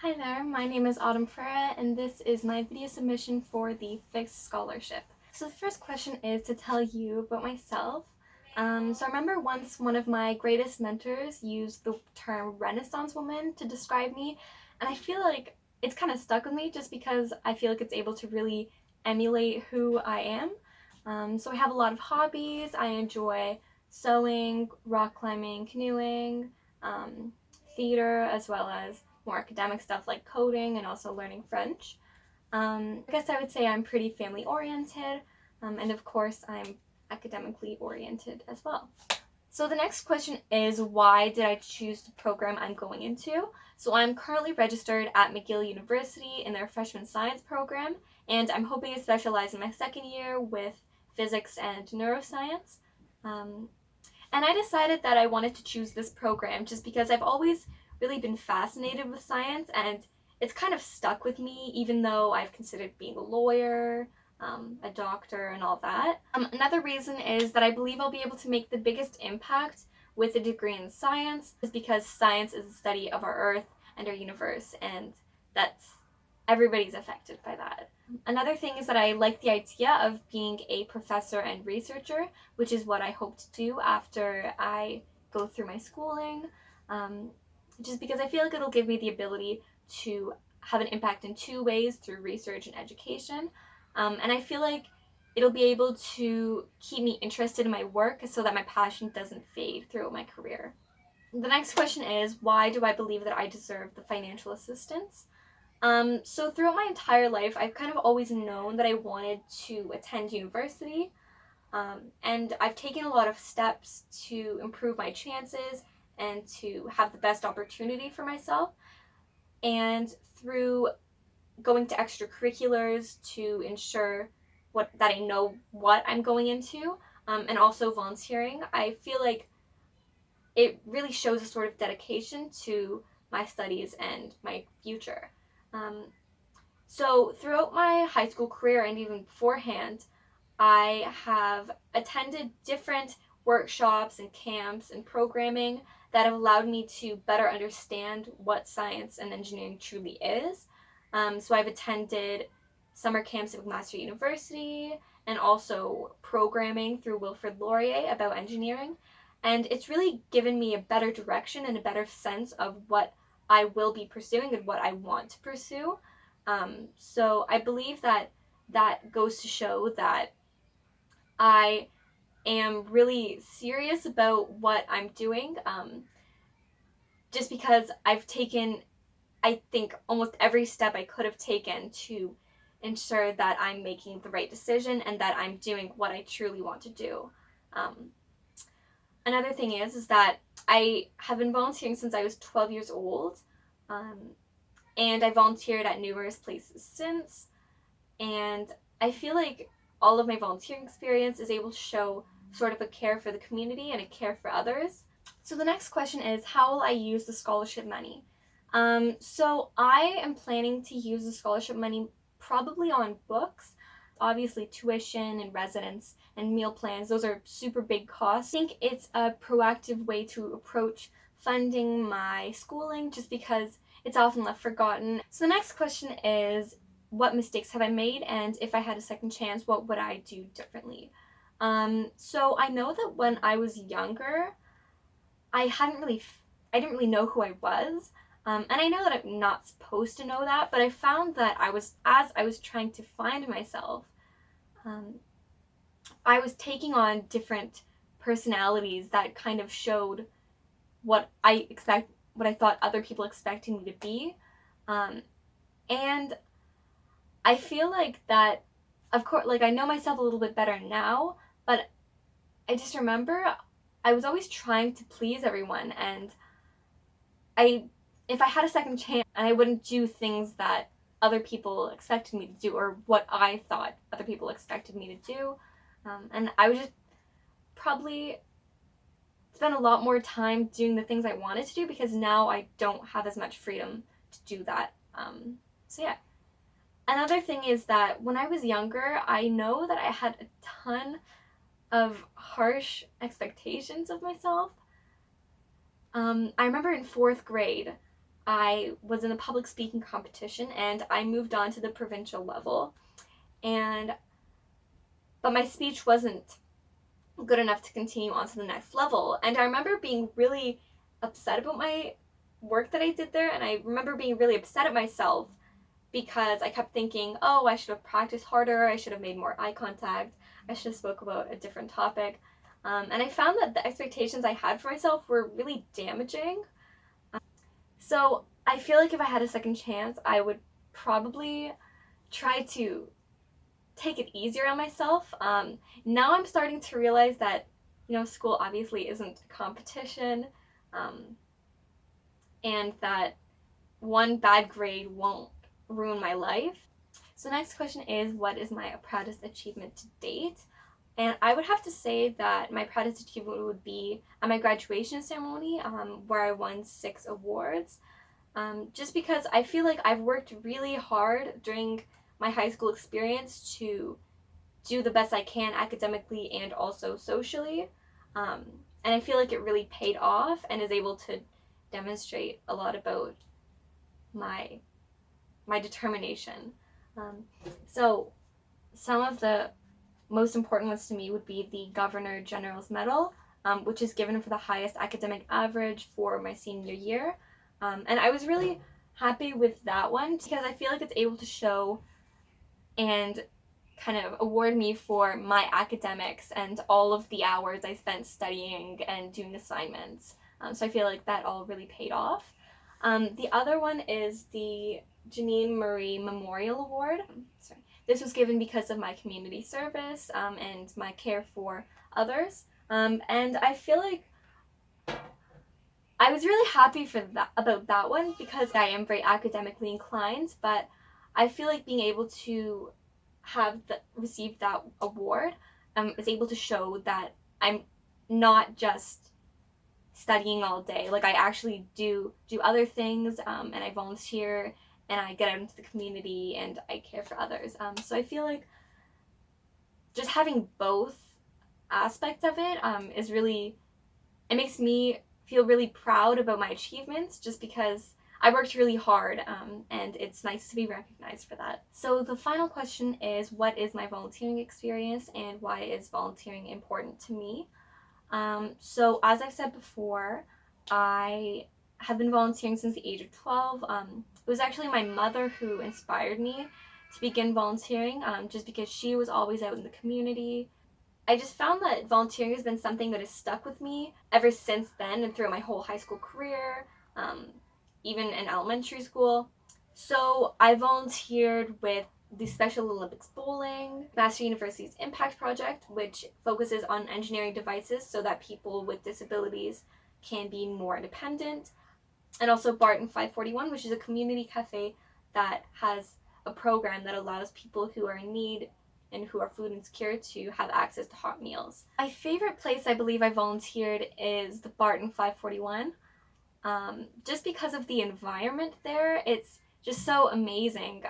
Hi there, my name is Autumn Freya, and this is my video submission for the FIIX scholarship. So the first question is to tell you about myself. So I remember once one of my greatest mentors used the term Renaissance woman to describe me, and I feel like it's kind of stuck with me just because I feel like it's able to really emulate who I am. So I have a lot of hobbies. I enjoy sewing, rock climbing, canoeing, theater, as well as more academic stuff like coding and also learning French. I guess I would say I'm pretty family oriented, and of course I'm academically oriented as well. So the next question is, why did I choose the program I'm going into? So I'm currently registered at McGill University in their freshman science program, and I'm hoping to specialize in my second year with physics and neuroscience. And I decided that I wanted to choose this program just because I've always really been fascinated with science, and it's kind of stuck with me even though I've considered being a lawyer, a doctor, and all that. Another reason is that I believe I'll be able to make the biggest impact with a degree in science, is because science is the study of our Earth and our universe, and everybody's affected by that. Another thing is that I like the idea of being a professor and researcher, which is what I hope to do after I go through my schooling, just because I feel like it'll give me the ability to have an impact in two ways, through research and education. And I feel like it'll be able to keep me interested in my work so that my passion doesn't fade throughout my career. The next question is, why do I believe that I deserve the financial assistance? So throughout my entire life, I've kind of always known that I wanted to attend university, and I've taken a lot of steps to improve my chances and to have the best opportunity for myself. And through going to extracurriculars to ensure that I know what I'm going into, and also volunteering, I feel like it really shows a sort of dedication to my studies and my future. So throughout my high school career and even beforehand, I have attended different workshops and camps and programming that have allowed me to better understand what science and engineering truly is. So I've attended summer camps at McMaster University and also programming through Wilfrid Laurier about engineering. And it's really given me a better direction and a better sense of what I will be pursuing and what I want to pursue. So I believe that goes to show that I am really serious about what I'm doing, just because I've taken, I think, almost every step I could have taken to ensure that I'm making the right decision and that I'm doing what I truly want to do. Another thing is that I have been volunteering since I was 12 years old, and I volunteered at numerous places since, and I feel like all of my volunteering experience is able to show sort of a care for the community and a care for others. So the next question is, how will I use the scholarship money? So I am planning to use the scholarship money probably on books. Obviously, tuition and residence and meal plans, those are super big costs. I think it's a proactive way to approach funding my schooling, just because it's often left forgotten. So the next question is, what mistakes have I made, and if I had a second chance, what would I do differently? So I know that when I was younger, I didn't really know who I was, and I know that I'm not supposed to know that, but I found that as I was trying to find myself, I was taking on different personalities that kind of showed what I thought other people expected me to be, and I feel like that, of course, like I know myself a little bit better now, but I just remember I was always trying to please everyone, and if I had a second chance, I wouldn't do things that other people expected me to do or what I thought other people expected me to do, and I would just probably spend a lot more time doing the things I wanted to do, because now I don't have as much freedom to do that. So yeah. Another thing is that when I was younger, I know that I had a ton of harsh expectations of myself. I remember in fourth grade, I was in a public speaking competition and I moved on to the provincial level. But my speech wasn't good enough to continue on to the next level. And I remember being really upset about my work that I did there, and I remember being really upset at myself because I kept thinking, oh, I should have practiced harder, I should have made more eye contact, I should have spoke about a different topic. And I found that the expectations I had for myself were really damaging. So I feel like if I had a second chance, I would probably try to take it easier on myself. Now I'm starting to realize that, school obviously isn't a competition, um, and that one bad grade won't ruin my life. So next question is, what is my proudest achievement to date? And I would have to say that my proudest achievement would be at my graduation ceremony, where I won 6 awards. Just because I feel like I've worked really hard during my high school experience to do the best I can academically and also socially. Um, and I feel like it really paid off and is able to demonstrate a lot about my determination. Um, so some of the most important ones to me would be the Governor General's Medal, which is given for the highest academic average for my senior year. And I was really happy with that one because I feel like it's able to show and kind of award me for my academics and all of the hours I spent studying and doing assignments. So I feel like that all really paid off. The other one is the Janine Marie Memorial Award. Sorry. This was given because of my community service and my care for others. And I feel like I was really happy about that one because I am very academically inclined, but I feel like being able to receive that award is able to show that I'm not just studying all day. Like I actually do other things, and I volunteer and I get out into the community and I care for others. So I feel like just having both aspects of it is really, it makes me feel really proud about my achievements just because I worked really hard, and it's nice to be recognized for that. So the final question is, what is my volunteering experience and why is volunteering important to me? So as I've said before, I have been volunteering since the age of 12. It was actually my mother who inspired me to begin volunteering, just because she was always out in the community. I just found that volunteering has been something that has stuck with me ever since then and throughout my whole high school career, even in elementary school. So I volunteered with the Special Olympics Bowling, Master University's Impact Project, which focuses on engineering devices so that people with disabilities can be more independent, and also Barton 541, which is a community cafe that has a program that allows people who are in need and who are food insecure to have access to hot meals. My favorite place I believe I volunteered is the Barton 541. Just because of the environment there, it's just so amazing.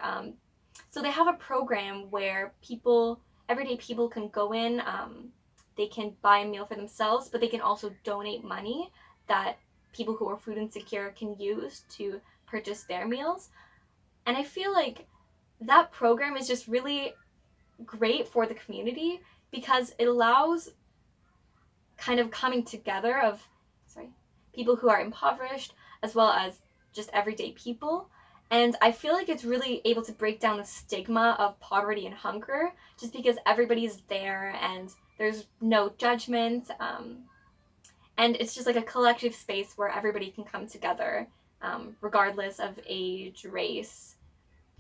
So they have a program where everyday people can go in, they can buy a meal for themselves, but they can also donate money that people who are food insecure can use to purchase their meals. And I feel like that program is just really great for the community because it allows kind of coming together of people who are impoverished as well as just everyday people. And I feel like it's really able to break down the stigma of poverty and hunger just because everybody's there and there's no judgment. And it's just like a collective space where everybody can come together, regardless of age, race,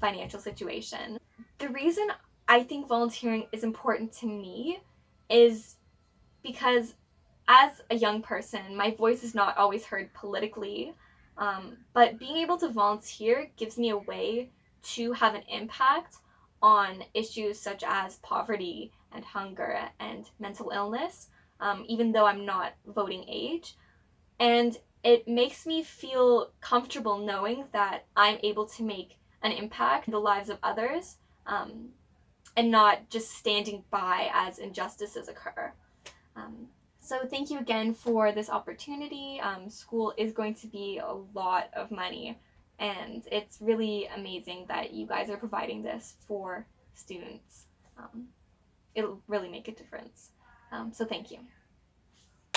financial situation. The reason I think volunteering is important to me is because as a young person, my voice is not always heard politically, but being able to volunteer gives me a way to have an impact on issues such as poverty and hunger and mental illness, even though I'm not voting age. And it makes me feel comfortable knowing that I'm able to make an impact in the lives of others, and not just standing by as injustices occur. So thank you again for this opportunity. School is going to be a lot of money, and it's really amazing that you guys are providing this for students. It'll really make a difference. So thank you.